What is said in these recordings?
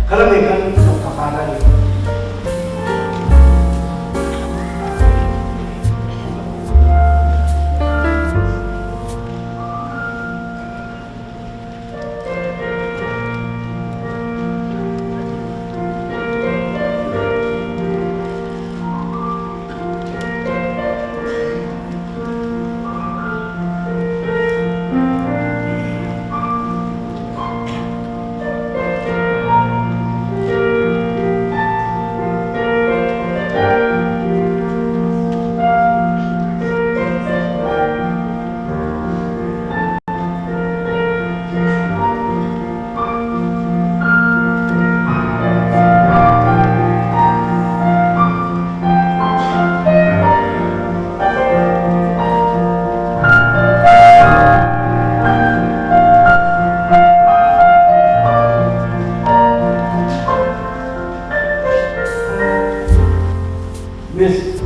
kalamihan ng kapanan. Miss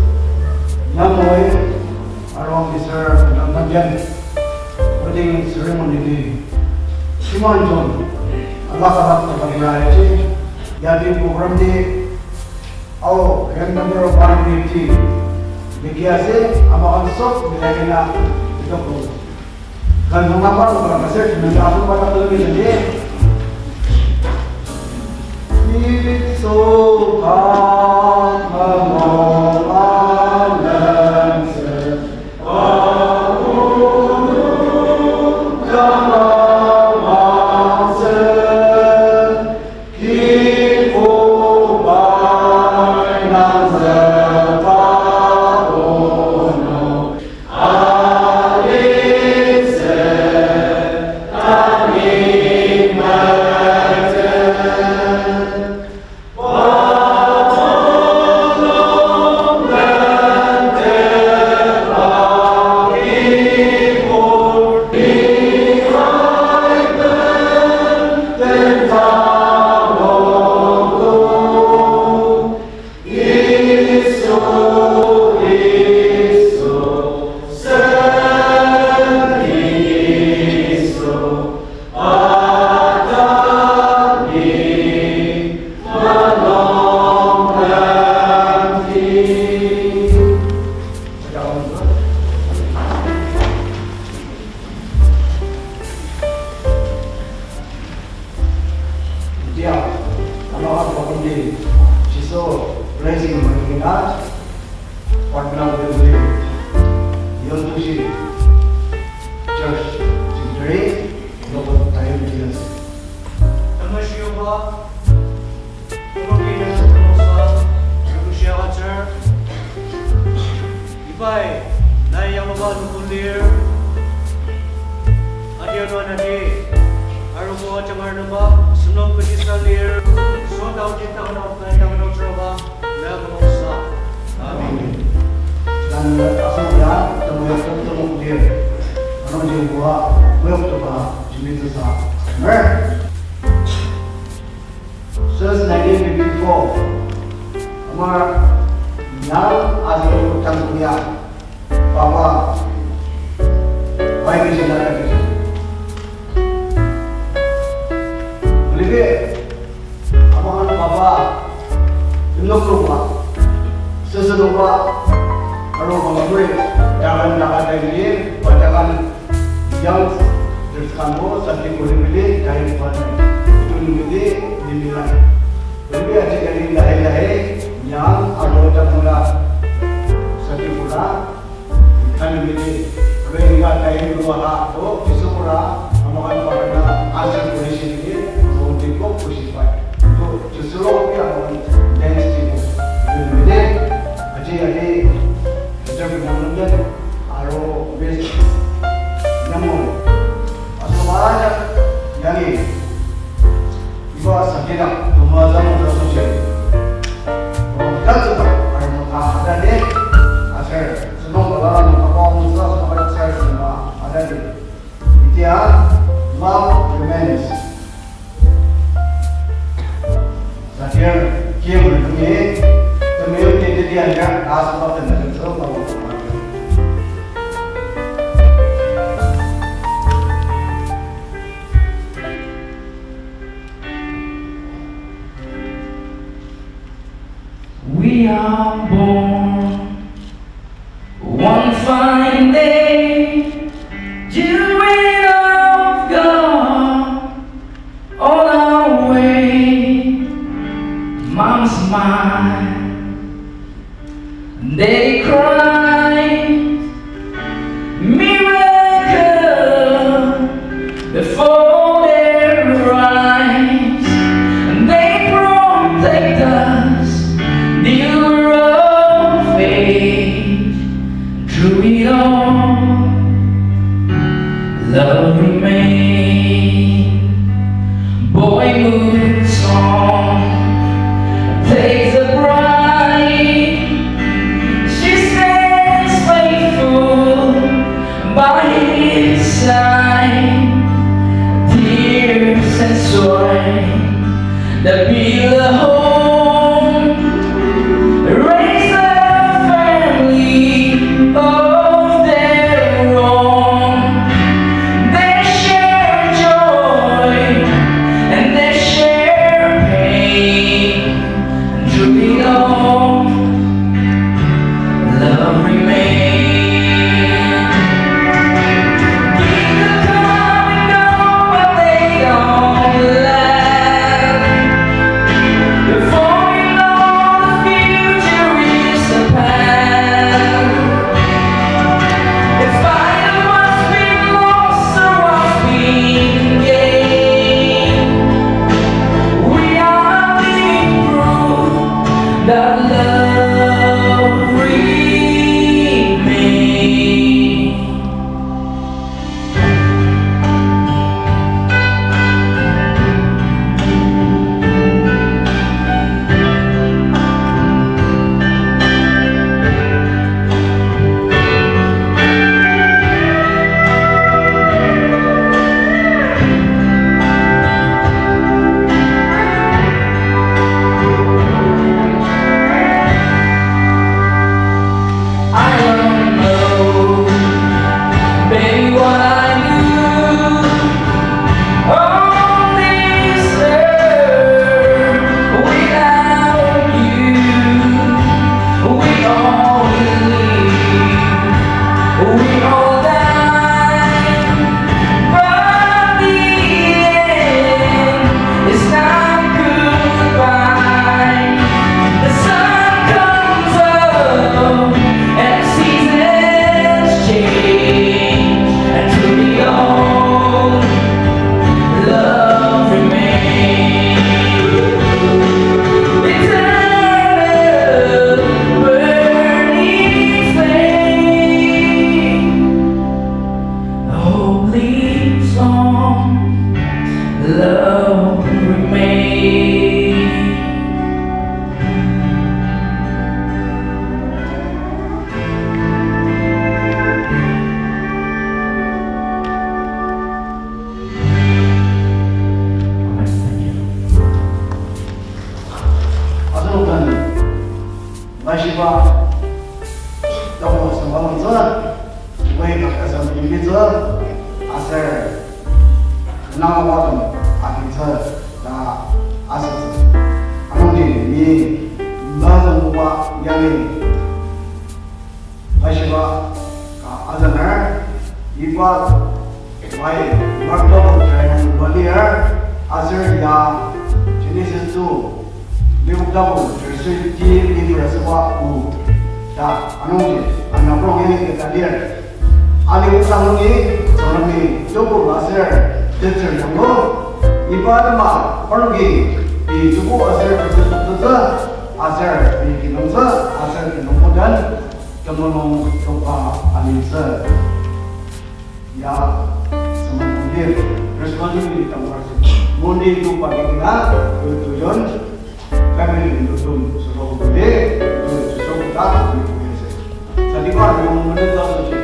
Namoy, arong Mr. Nagmagyan, pwedeng ceremony ni Simon John, ang makarat na pag-iayat yadi program ni number of 150 bigyan ang makansok nilagay na ito po kan mga pa para kasi nag-aso pa na talaga niya so blessing magiging at paglang bibili yun to si Church Secretary dapat tayo bilang Tamasyo ba? Kumagin na sa kamusta Rusya ka sir Ibay Nayang mga nukulir Adiyan mo na di Araw ko at siyang na ba Sunog ko di sa lir So daw din taon na upay taon na utro ba Nagamusta Amen dan asal ya temuya ketemu dia orang dia buat web tu bah jenis tu sah since 1954 हमारा नाम आज लोग चंद्रिया बाबा भाई की जिला का किसी बोलिए हमारा बाबा इन लोग रुपा seserupa kalau mengambil jangan lagi bacakan yang terkamu satu boleh pilih kain mana itu pilih dinilai lebih ada dari lahir yang ada mula satu pula kan pilih kerja kain dua tu isu pula amakan pada asal polisi ini untuk polisi itu justru yang dance itu pilih Jadi kita mengambil aro base namun asal yang ini iba sakit tumasan untuk sosial. Kalau kita ada deh asal senang kalau apa musa sama saya semua ada deh. Dia love remains. Sakit kiam berdunia. Kemudian dia akan asal dan semua We are born one fine day, children of God, on our way. Mama smile, Daddy cries, miracle before their eyes, and they protect us, dealer of age. Through it all, love remains. Boyhood song plays a bride. She stands faithful by his side. Tears and soil that build a home, raise a family of their own. They share joy and they share pain, and through it all, love remains. People come and go, but they don't last. Before you know, the future is the past. In spite of what's been lost or what's been gained, we are living proof that love remains. I don't know, baby, what I do on this earth without you. We all believe, we all die, but the end is not goodbye. The sun comes up and seasons change, and through the old, love remains. Eternal burning flame, hope lives on, love remains. 아들로는 마시바 너무 성공해서 왜 가서 유비서 아셀 나와봐도 아기서 나 아서서 아무리 미 마성과 양이 마시바 아들을 이과 와이 막도 잘 원리를 아셀야 제니시스 미국 다고 절수지 리브레스와 우. 자, 안홍지, 안나프로게 달리엘. 아니 우상이 저놈이 요구 와ser 대처 정도 이바드마 얼기 이 주고 와ser 대처 아ser 이 기능서 아ser 기능보단 경로농 효과 아니서 야 스마트폰이 레스폰시빌리티 있다고 할 수 있어. 몬디 효과기가 그 도전 family untuk seluruh budaya untuk seluruh tak dipunyai. Jadi kan yang mendengar sih,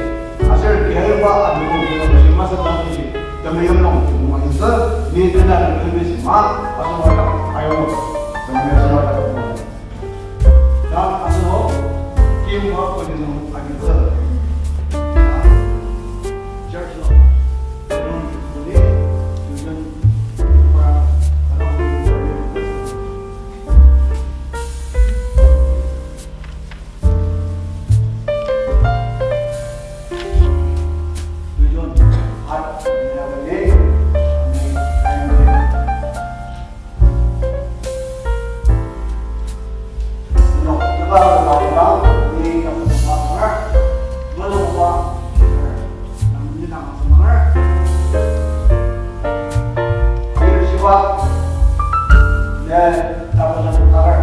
asal dia apa ada yang masa tahun sih, kami yang nong cuma itu ni tidak lebih semua asal ada ayo kami asal ada. Dan asal kim work pada nong agak church law. Boleh tujuan para orang dapat na tukar.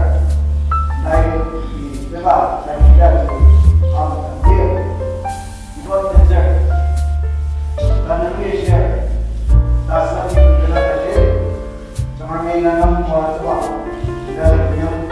Dahil di ba, sa hiya ang kandir. Ikaw teacher. Kanang share. Dasa ni kita kasi. Sama may nanam mo sa dahil yung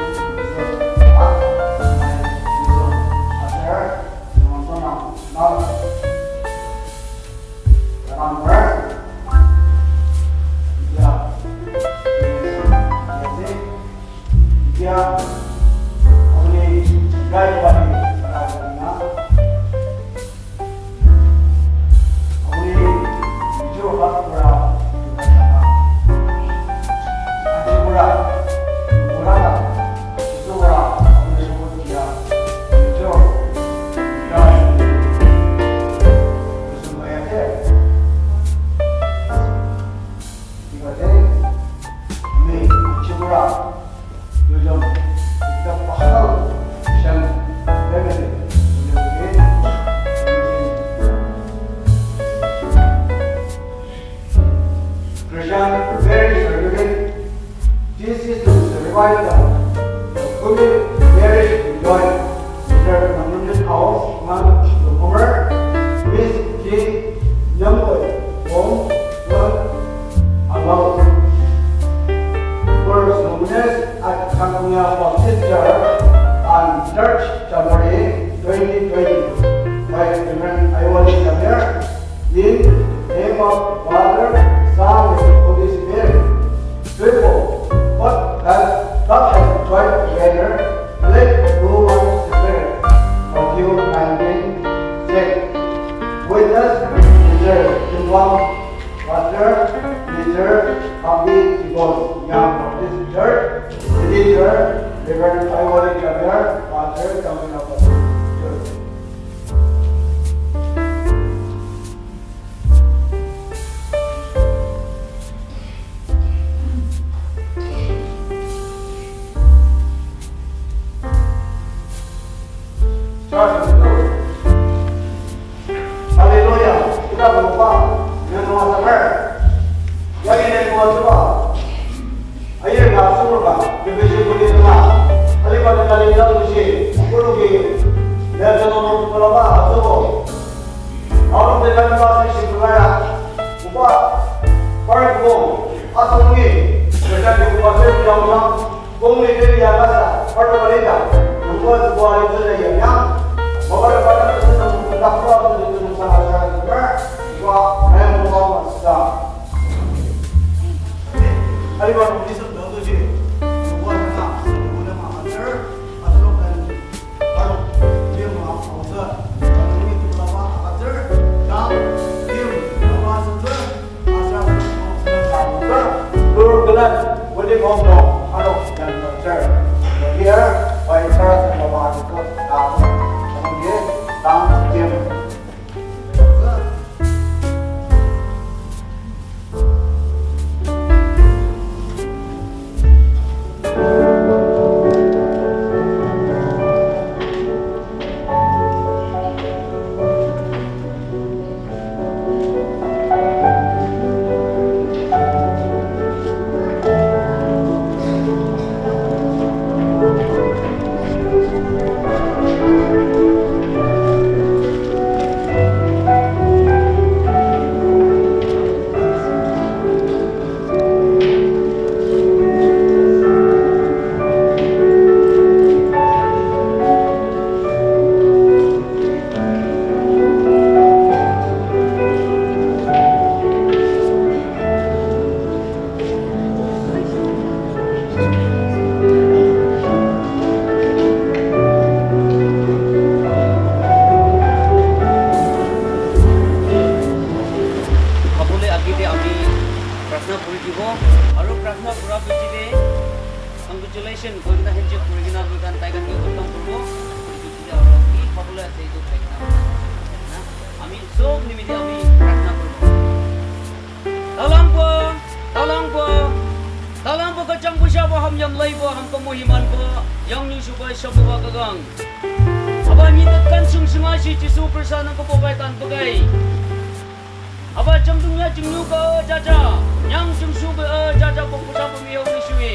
Aba chang dunya ching nu ka jaja, nyang ching su ka jaja ko pusa pemiyo ni shui.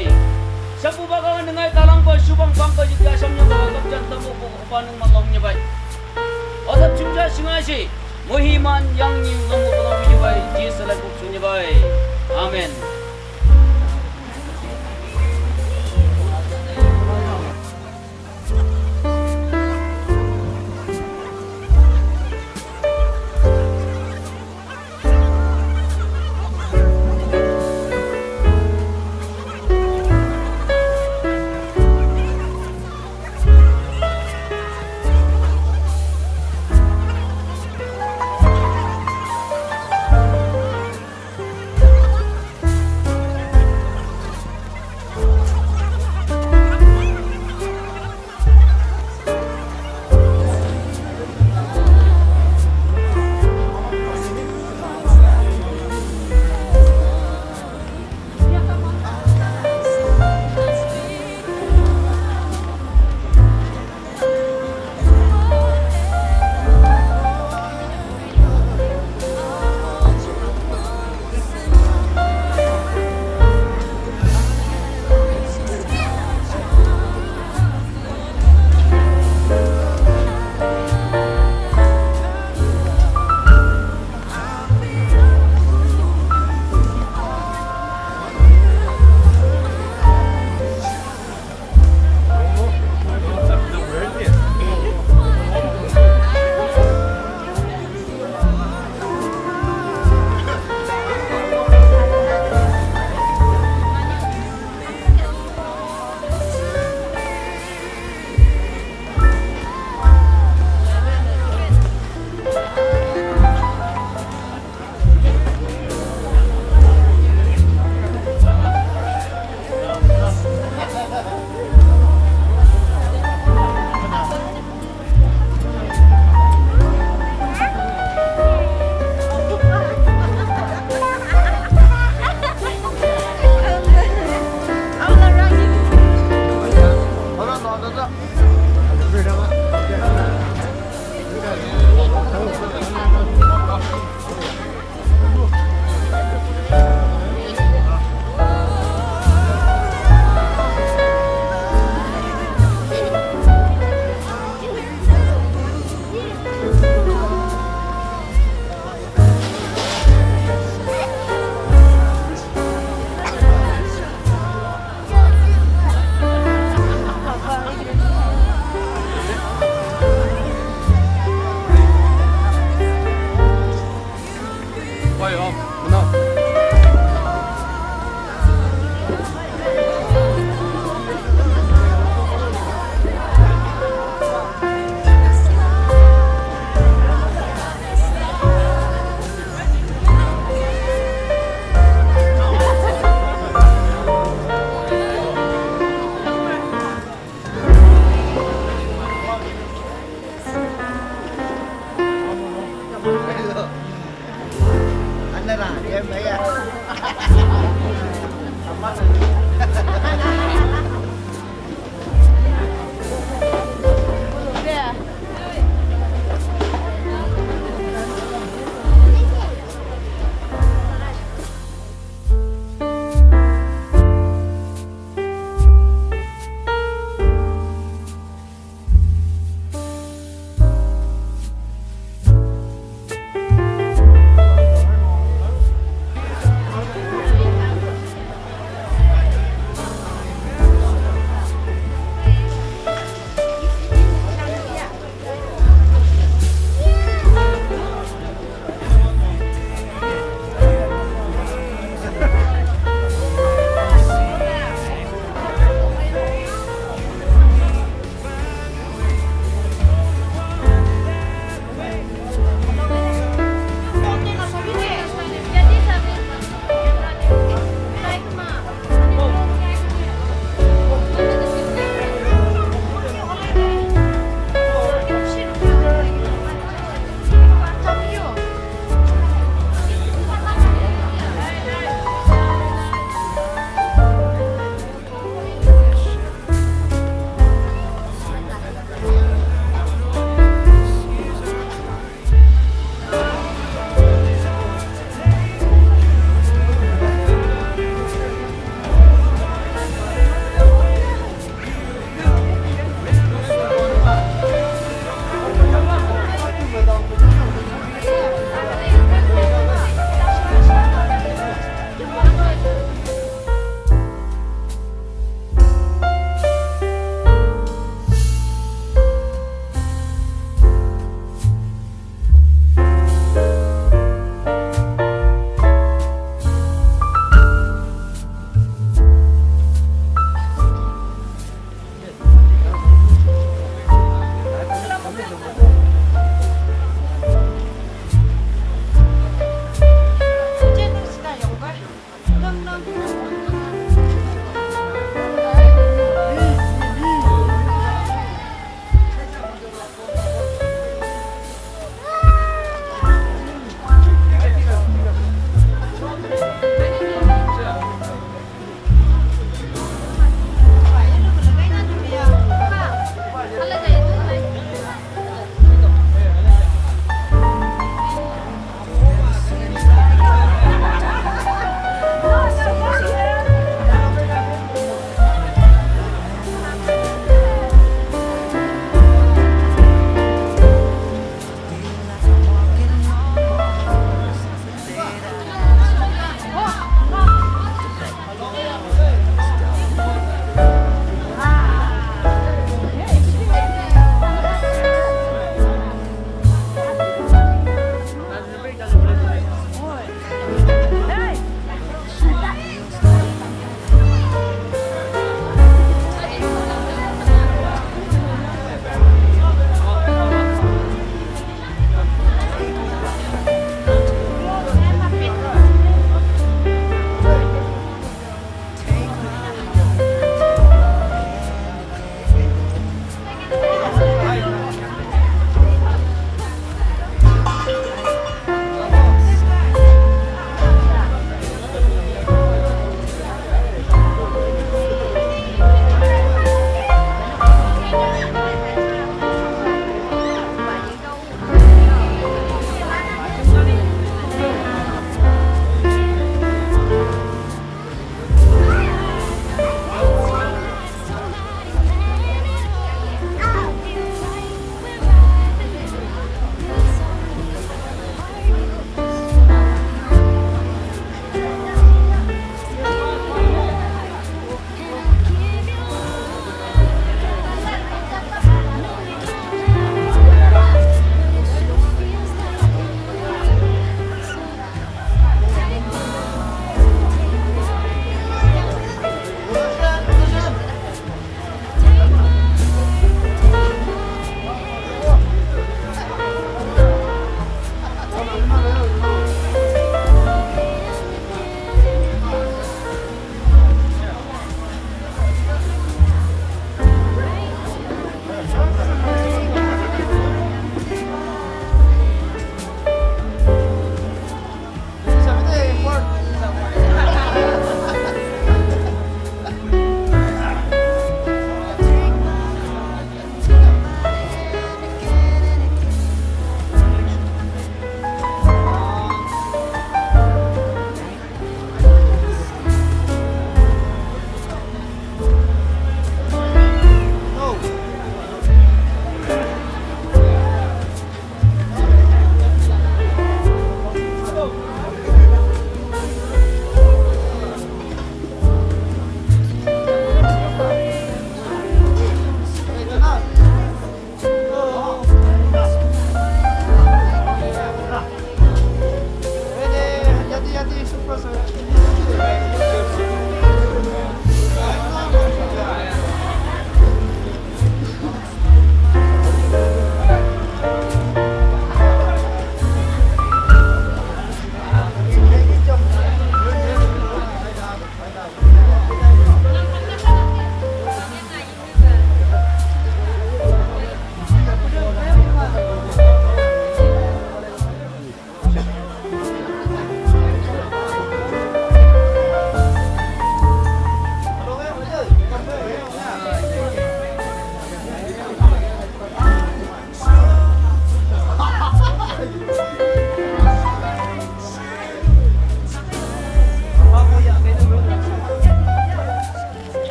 subang bangka juga samnya bawa kapjan tamu panung malongnya baik. Adab jumja singasi muhiman yang ni ngamu bawa bayi ji selai buksunya baik. Amin.